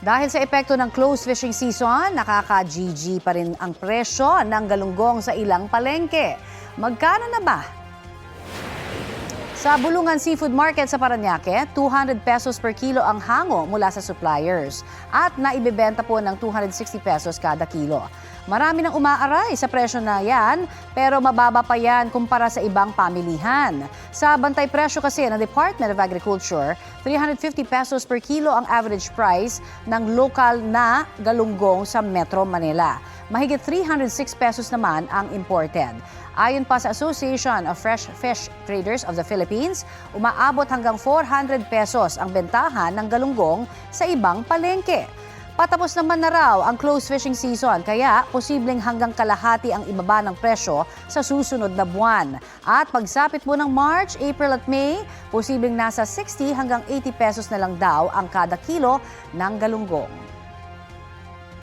Dahil sa epekto ng close fishing season, nakaka-GG pa rin ang presyo ng galunggong sa ilang palengke. Magkano na ba? Sa Bulungan Seafood Market sa Parañaque, 200 pesos per kilo ang hango mula sa suppliers at naibebenta po ng 260 pesos kada kilo. Marami nang umaaray sa presyo na yan, pero mababa pa yan kumpara sa ibang pamilihan. Sa bantay presyo kasi ng Department of Agriculture, 350 pesos per kilo ang average price ng lokal na galunggong sa Metro Manila. Mahigit 306 pesos naman ang imported. Ayon pa sa Association of Fresh Fish Traders of the Philippines, umaabot hanggang 400 pesos ang bentahan ng galunggong sa ibang palengke. Patapos naman na raw ang close fishing season, kaya posibleng hanggang kalahati ang ibaba ng presyo sa susunod na buwan. At pagsapit po ng March, April at May, posibleng nasa 60 hanggang 80 pesos na lang daw ang kada kilo ng galunggong.